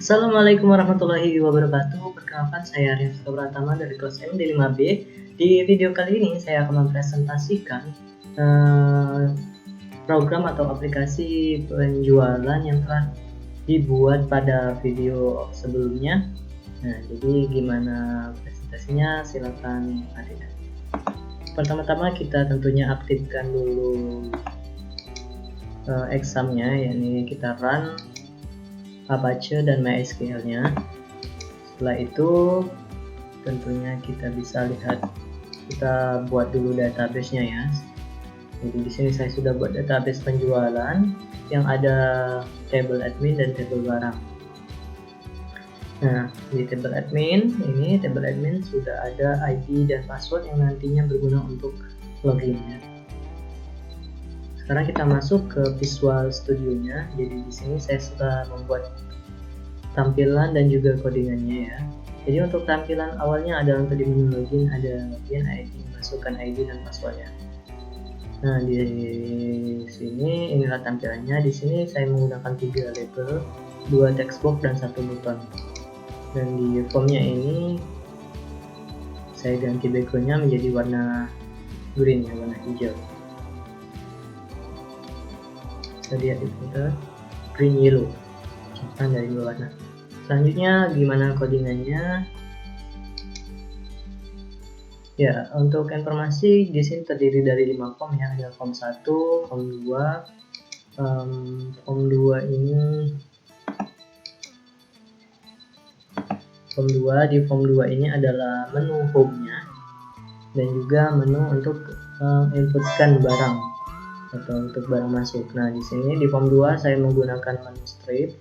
Assalamualaikum warahmatullahi wabarakatuh. Perkenalkan, saya Rifka Pratama dari kelas MD5B. Di video kali ini saya akan mempresentasikan program atau aplikasi penjualan yang telah dibuat pada video sebelumnya. Nah, jadi gimana presentasinya? Silakan lihat. Pertama-tama kita tentunya aktifkan dulu examnya, yakni kita run Apache dan MySQL-nya. Setelah itu tentunya kita bisa lihat, kita buat dulu database-nya ya. Jadi di sini saya sudah buat database penjualan yang ada table admin dan table barang. Nah, di table admin sudah ada ID dan password yang nantinya berguna untuk login ya. Sekarang kita masuk ke Visual Studio-nya. Jadi di sini saya sudah membuat tampilan dan juga codingannya ya. Jadi untuk tampilan awalnya ada untuk di menu login, ada login ID, masukkan ID dan passwordnya. Nah, di sini inilah tampilannya. Di sini saya menggunakan 3 label, 2 text box dan 1 button. Dan di formnya ini saya ganti backgroundnya menjadi warna green ya, warna hijau. Saya lihat di footer green yellow, campuran dari dua warna. Selanjutnya gimana codingannya? Ya, untuk informasi di sini terdiri dari 5 form ya, ada form 1, form 2. Form 2 ini di form 2 ini adalah menu home-nya dan juga menu untuk inputkan barang atau untuk barang masuk. Nah, di sini di form 2 saya menggunakan menu strip,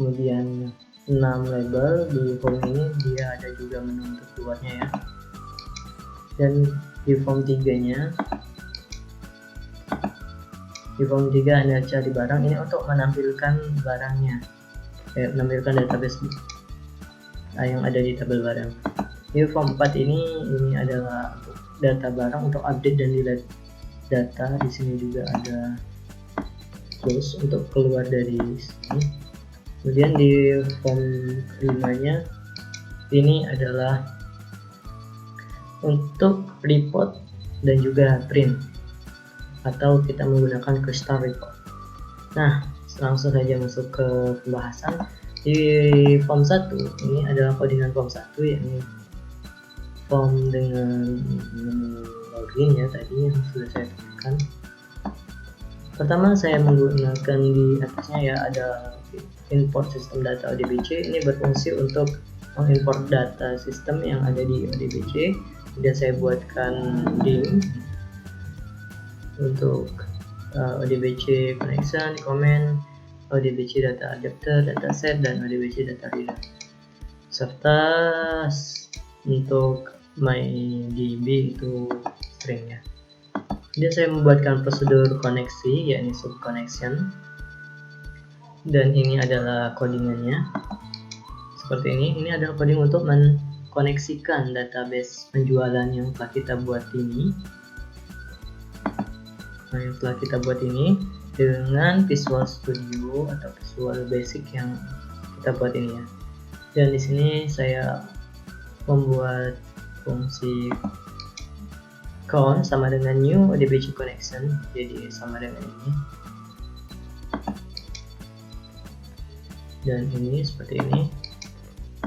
kemudian 6 label. Di form ini dia ada juga menu untuk keluarnya ya. Dan di form 3-nya, ada cari barang, ini untuk menampilkan barangnya, menampilkan database yang ada di tabel barang. Di form 4 ini adalah untuk data barang, untuk update dan delete data. Di sini juga ada close untuk keluar dari sini. Kemudian di form 5-nya ini adalah untuk report dan juga print, atau kita menggunakan custom report. Nah, langsung saja masuk ke pembahasan. Di form 1 ini adalah codingan form 1, yakni form dengan menu login ya, tadi yang sudah saya temukan. Pertama saya menggunakan di atasnya ya, ada import sistem data ODBC. Ini berfungsi untuk mengimport data sistem yang ada di ODBC. Kemudian saya buatkan link untuk ODBC connection, comment, ODBC data adapter, dataset, dan ODBC data reader, serta untuk MyDB itu stringnya. Kemudian saya membuatkan prosedur koneksi, yakni sub connection, dan ini adalah codingannya seperti ini. Ini adalah coding untuk mengkoneksikan database penjualan yang telah kita buat ini. Dengan Visual Studio atau Visual Basic yang kita buat ini ya. Dan di sini saya membuat fungsi count sama dengan new ODBC connection, jadi sama dengan ini. Dan ini seperti ini.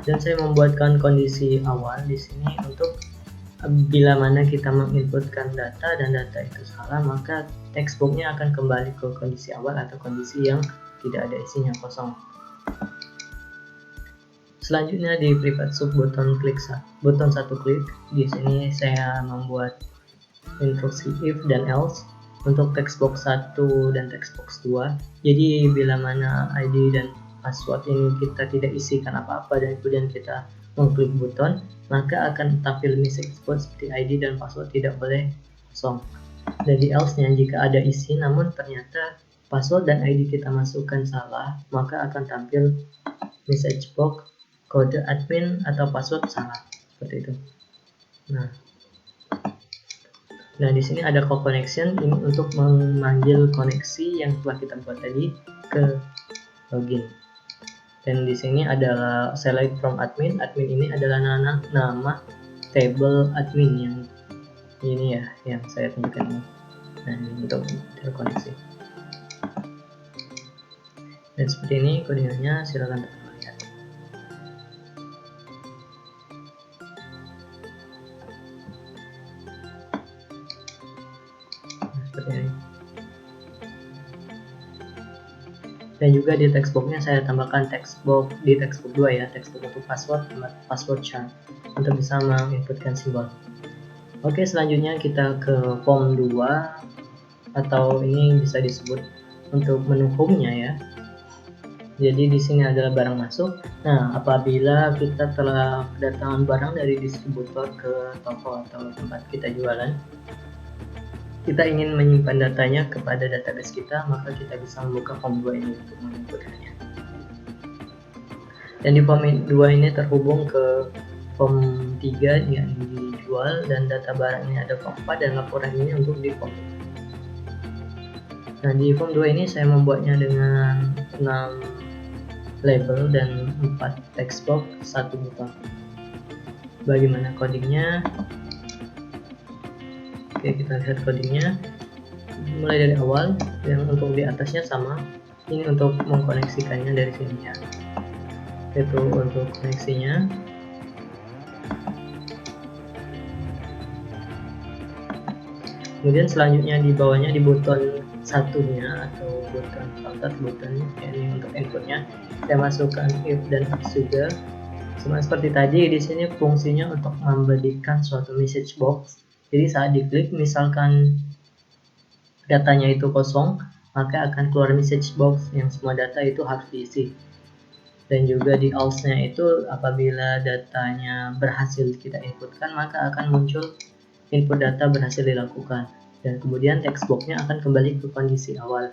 Dan saya membuatkan kondisi awal di sini untuk bila mana kita menginputkan data dan data itu salah, maka text box-nya akan kembali ke kondisi awal atau kondisi yang tidak ada isinya, kosong. Selanjutnya di private sub button satu klik. Di sini saya membuat instruksi if dan else untuk text box 1 dan text box 2. Jadi bila mana ID dan password ini kita tidak isikan apa-apa dan kemudian kita mengklik button, maka akan tampil message box seperti ID dan password tidak boleh kosong. Dan di else-nya, jika ada isi namun ternyata password dan ID kita masukkan salah, maka akan tampil message box kode admin atau password salah, seperti itu. Nah, di sini ada call connection, ini untuk memanggil koneksi yang telah kita buat tadi ke login. Dan di sini adalah select from admin. Admin ini adalah nama table admin yang ini ya, yang saya tunjukkan ini. Nah, ini untuk terkoneksi. Dan seperti ini kodenya, silakan teman-teman lihat. Nah, seperti ini. Dan juga di textboxnya saya tambahkan textbox di textbox 2 ya, textbox untuk password chart untuk bisa menginputkan simbol. Oke, selanjutnya kita ke form 2 atau ini bisa disebut untuk menu home-nya ya. Jadi di sini adalah barang masuk. Nah, apabila kita telah kedatangan barang dari distributor ke toko atau tempat kita jualan, kita ingin menyimpan datanya kepada database kita, maka kita bisa membuka form 2 ini untuk menginputkannya. Dan di form 2 ini terhubung ke form 3 yang dijual, dan data barang ini ada form 4 dan laporan ini untuk di form 2. Nah, di form 2 ini saya membuatnya dengan 6 label dan 4 text box, 1 buton. Bagaimana codingnya? Oke, kita lihat codingnya. Mulai dari awal, yang untuk di atasnya sama. Ini untuk mengkoneksikannya dari sini ya. Itu untuk koneksinya. Kemudian selanjutnya di bawahnya di button satunya atau button filter button ini untuk inputnya saya masukkan if dan else juga. Sama seperti tadi, di sini fungsinya untuk memberikan suatu message box. Jadi saat diklik misalkan datanya itu kosong, maka akan keluar message box yang semua data itu harus diisi. Dan juga di else-nya itu apabila datanya berhasil kita inputkan, maka akan muncul input data berhasil dilakukan. Dan kemudian text box-nya akan kembali ke kondisi awal.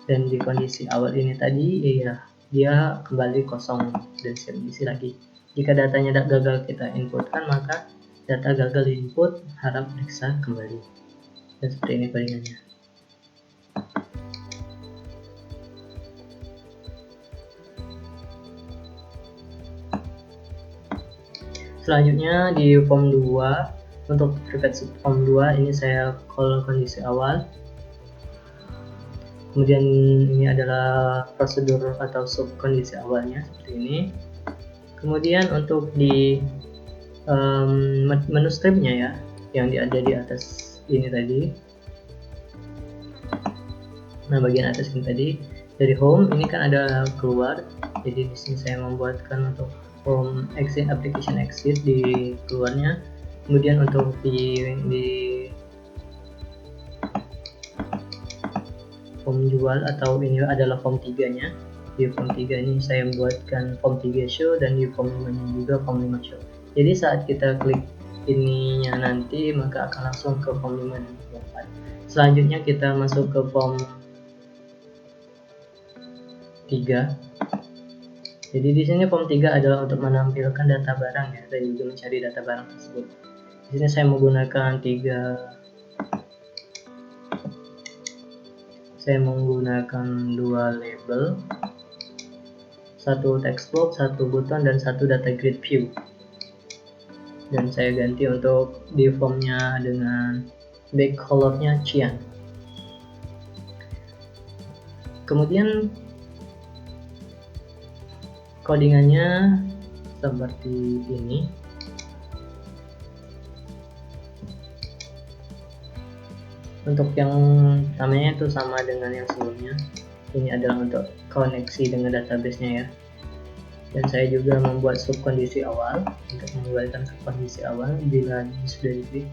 Dan di kondisi awal ini tadi, ya dia kembali kosong dan siap diisi lagi. Jika datanya gagal kita inputkan, maka data gagal input harap periksa kembali. Dan seperti ini codingannya. Selanjutnya di form 2, untuk private form 2 ini saya call kondisi awal. Kemudian ini adalah prosedur atau sub kondisi awalnya seperti ini. Kemudian untuk di menu stripnya ya, yang ada di atas ini tadi. Nah, bagian atas ini tadi dari home ini kan ada keluar. Jadi di sini saya membuatkan untuk home exit application exit di keluarnya. Kemudian untuk di form jual atau ini adalah form 3-nya. Di form 3 ini saya membuatkan form 3 show dan di form 5-nya juga form 5 show. Jadi saat kita klik ininya nanti maka akan langsung ke form 5 dan form 4. Selanjutnya kita masuk ke form 3. Jadi di sini form 3 adalah untuk menampilkan data barang ya, dan juga mencari data barang tersebut. Di sini saya menggunakan dua label, 1 text box, 1 button, dan 1 data grid view. Dan saya ganti untuk di formnya dengan back colornya cyan. Kemudian codingannya seperti ini. Untuk yang pertamanya itu sama dengan yang sebelumnya. Ini adalah untuk koneksi dengan database-nya ya. Dan saya juga membuat sub kondisi awal untuk mengembalikan ke kondisi awal bila sudah diklik.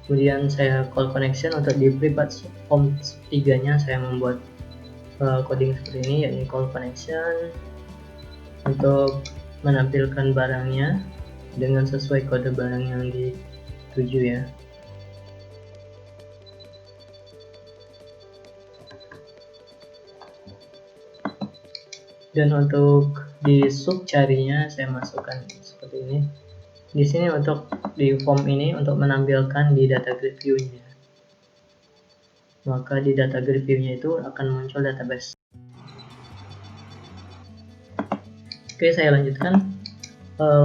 Kemudian saya call connection untuk di private form 3-nya saya membuat coding seperti ini, yakni call connection untuk menampilkan barangnya dengan sesuai kode barang yang dituju ya. Dan untuk di sub carinya saya masukkan seperti ini. Di sini untuk di form ini untuk menampilkan di data grid view-nya. Maka di data grid view-nya itu akan muncul database. Oke, saya lanjutkan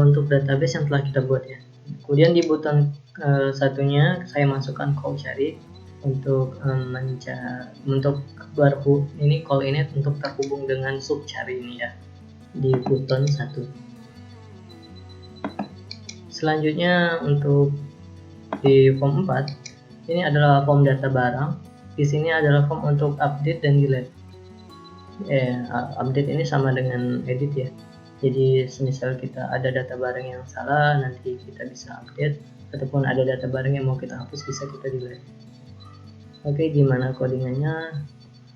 untuk database yang telah kita buat ya. Kemudian di button satunya saya masukkan call cari untuk ini call init untuk terhubung dengan sub cari ini ya di button 1. Selanjutnya untuk di form 4 ini adalah form data barang. Di sini adalah form untuk update dan delete. Update ini sama dengan edit ya. Jadi semisal kita ada data barang yang salah, nanti kita bisa update, ataupun ada data barang yang mau kita hapus, bisa kita delete. Oke, gimana codingannya?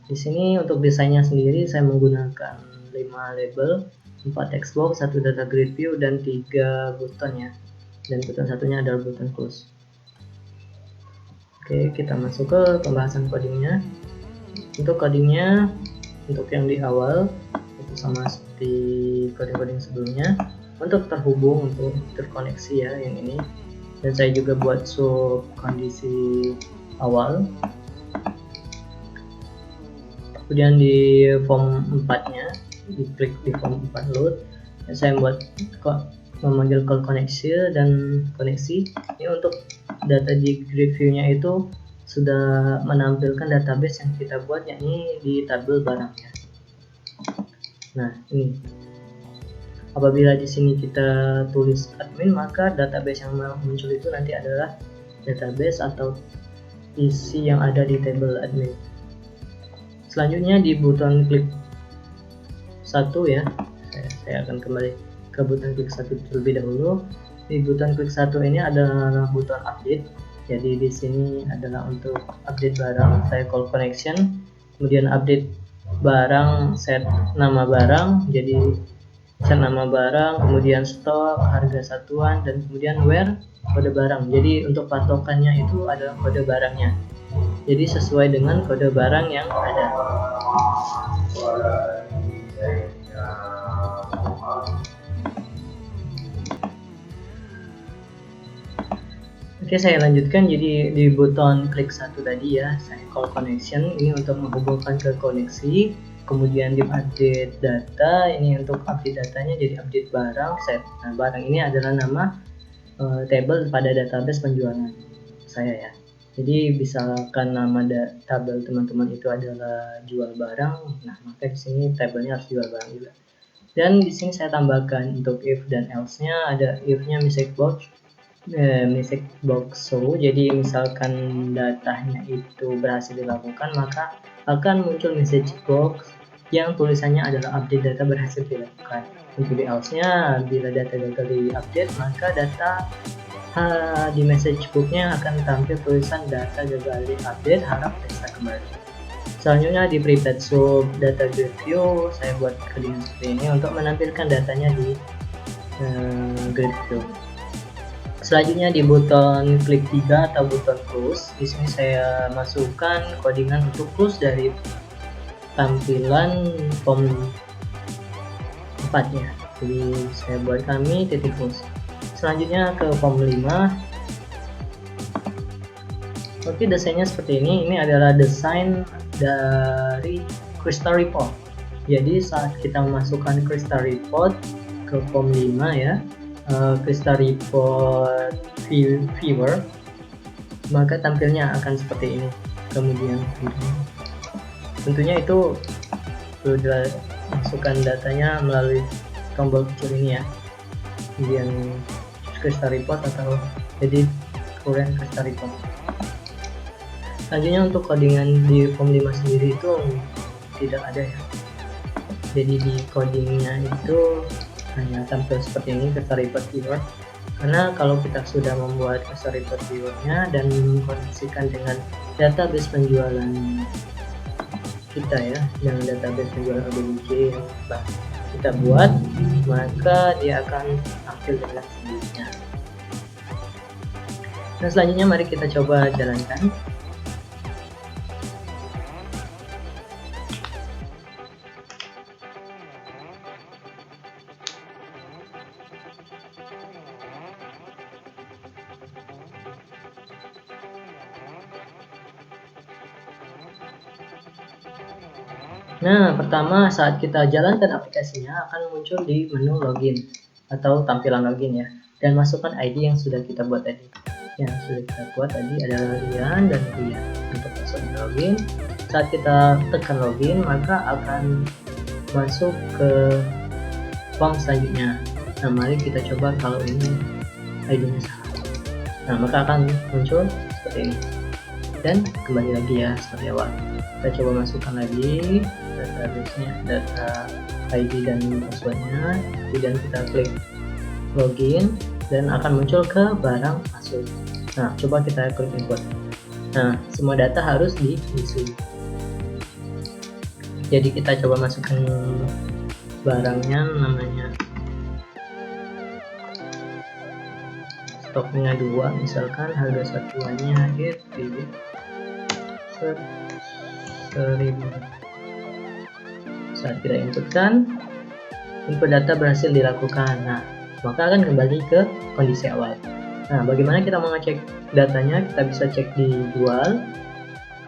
Di sini untuk desainnya sendiri saya menggunakan 5 label, 4 text box, 1 data grid view, dan 3 button ya. Dan button satunya adalah button close. Oke, kita masuk ke pembahasan codingnya. Untuk codingnya, untuk yang di awal itu sama seperti coding-coding sebelumnya, untuk terhubung, untuk terkoneksi ya yang ini. Dan saya juga buat sub kondisi awal. Kemudian di form 4-nya, diklik di form 4 load, saya membuat memanggil call koneksi dan koneksi. Ini untuk data di grid view-nya itu sudah menampilkan database yang kita buat, yakni di tabel barangnya. Nah, ini apabila di sini kita tulis admin, maka database yang muncul itu nanti adalah database atau isi yang ada di tabel admin. Selanjutnya di button klik 1 ya, saya akan kembali ke button klik 1 terlebih dahulu. Di button klik 1 ini adalah button update. Jadi di sini adalah untuk update barang, saya call connection, kemudian update barang, set nama barang, jadi set nama barang, kemudian stok, harga satuan, dan kemudian where, kode barang. Jadi untuk patokannya itu adalah kode barangnya. Jadi sesuai dengan kode barang yang ada. Oke, saya lanjutkan. Jadi di button klik 1 tadi ya, saya call connection, ini untuk menghubungkan ke koneksi. Kemudian di update data, ini untuk update datanya jadi update barang set. Nah, barang ini adalah nama table pada database penjualan saya ya. Jadi misalkan nama tabel teman-teman itu adalah jual barang, nah maka di sini tabelnya harus jual barang juga. Dan di sini saya tambahkan untuk if dan else-nya, ada if-nya message box show. Jadi misalkan datanya itu berhasil dilakukan, maka akan muncul message box yang tulisannya adalah update data berhasil dilakukan. Untuk di else-nya, bila data gagal di-update, maka data di message book-nya akan tampil tulisan data gagal di-update, harap periksa kembali. Selanjutnya di prepared sub data grid view, saya buat coding seperti ini untuk menampilkan datanya di grid view. Selanjutnya di button klik 3 atau button close, di sini saya masukkan codingan untuk close dari tampilan form 4-nya. Jadi saya buat kami titik close. Selanjutnya ke form 5. Oke, desainnya seperti ini. Ini adalah desain dari Crystal Report. Jadi saat kita memasukkan Crystal Report ke form 5 ya, Crystal Report Viewer, maka tampilnya akan seperti ini. Kemudian tentunya itu sudah masukkan datanya melalui tombol kecil ini ya, kemudian Crystal Report atau edit current Crystal Report. Selanjutnya untuk codingan di form 5 sendiri itu tidak ada ya, jadi di codingnya itu hanya tampil seperti ini, Crystal Report Viewer. Karena kalau kita sudah membuat Crystal Report Viewer-nya dan mengkoneksikan dengan database penjualan kita ya, dengan database penjualan OBJ yang kita buat, maka dia akan tampil dengan sendirinya. Nah, selanjutnya mari kita coba jalankan. Nah, pertama saat kita jalankan aplikasinya akan muncul di menu login atau tampilan login ya. Dan masukkan ID yang sudah kita buat tadi. Yang sudah kita buat tadi adalah Rian dan Ria. Untuk masuk di login, saat kita tekan login maka akan masuk ke form selanjutnya. Nah, mari kita coba kalau ini ID-nya salah. Nah, maka akan muncul seperti ini. Dan kembali lagi ya seperti awal. Kita coba masukkan lagi database-nya, data ID dan passwordnya, kemudian kita klik login dan akan muncul ke barang masuk. Nah, coba kita klik input. Nah, semua data harus diisi. Jadi kita coba masukkan barangnya, namanya stoknya 2, misalkan harga satuannya itu 1000. Saat kita inputkan, input data berhasil dilakukan. Nah, maka akan kembali ke kondisi awal. Nah, bagaimana kita mengecek datanya? Kita bisa cek di jual.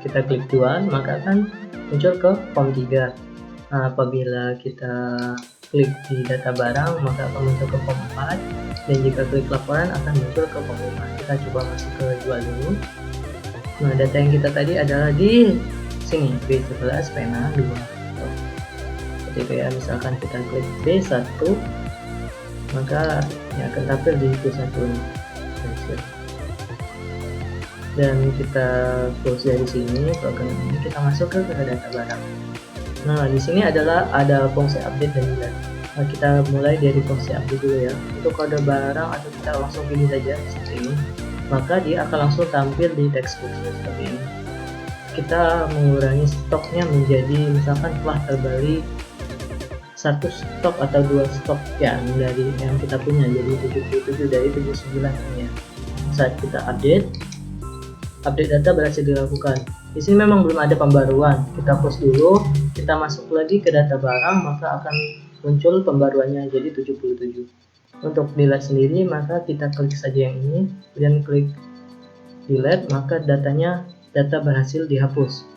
Kita klik jual, maka akan muncul ke form 3. Nah, apabila kita klik di data barang, maka akan muncul ke form 4. Dan jika klik laporan, akan muncul ke form 5. Kita coba masuk ke jual dulu. Nah, data yang kita tadi adalah di sini, B11 pena 2. Seperti itu ya, misalkan kita klik B1, maka ya akan tampil di B1 dan kita close dari sini. Program ini kita masuk ke data barang. Nah, di sini adalah ada fungsi update dan delete. Nah, kita mulai dari fungsi update dulu ya. Untuk kode barang atau kita langsung pilih saja seperti ini, maka dia akan langsung tampil di textbook seperti ini. Kita mengurangi stoknya menjadi misalkan telah terbalik 1 stok atau 2 stok yang dari yang kita punya, jadi 77 dari 79 ini ya. Saat kita update data berhasil dilakukan. Di sini memang belum ada pembaruan. Kita close dulu, kita masuk lagi ke data barang, maka akan muncul pembaruannya jadi 77. Untuk delete sendiri, maka kita klik saja yang ini, kemudian klik delete, maka data berhasil dihapus.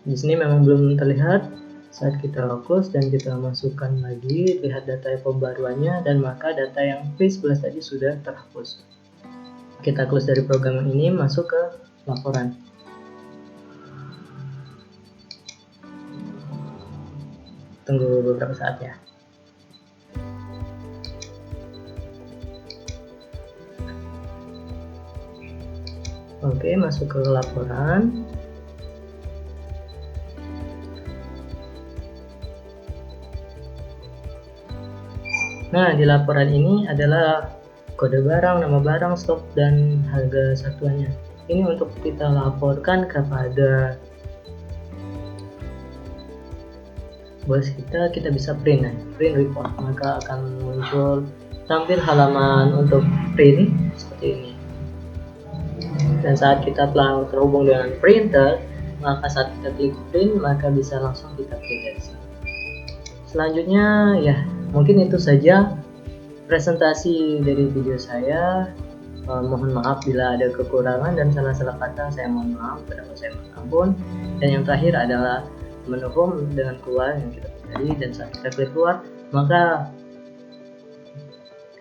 Di sini memang belum terlihat. Saat kita close dan kita masukkan lagi, lihat data pembaruannya, dan maka data yang V11 tadi sudah terhapus. Kita close dari program ini, masuk ke laporan. Tunggu beberapa saat ya. Oke, masuk ke laporan. Nah, di laporan ini adalah kode barang, nama barang, stok, dan harga satuannya. Ini untuk kita laporkan kepada bos kita bisa print report, maka akan muncul tampil halaman untuk print seperti ini. Dan saat kita telah terhubung dengan printer, maka saat kita klik print, maka bisa langsung kita print dari sini. Selanjutnya ya, mungkin itu saja presentasi dari video saya. Mohon maaf bila ada kekurangan dan salah-salah kata, saya mohon maaf, kenapa saya mohon ampun. Dan yang terakhir adalah menu home dengan keluar yang kita tadi, dan saat kita klik keluar, maka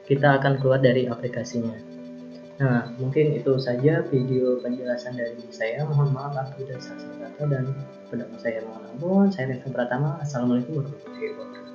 kita akan keluar dari aplikasinya. Nah, mungkin itu saja video penjelasan dari saya. Mohon maaf apabila salah-salah kata dan pendapat saya mohon ampun. Saya Reza Pratama. Assalamualaikum warahmatullahi wabarakatuh.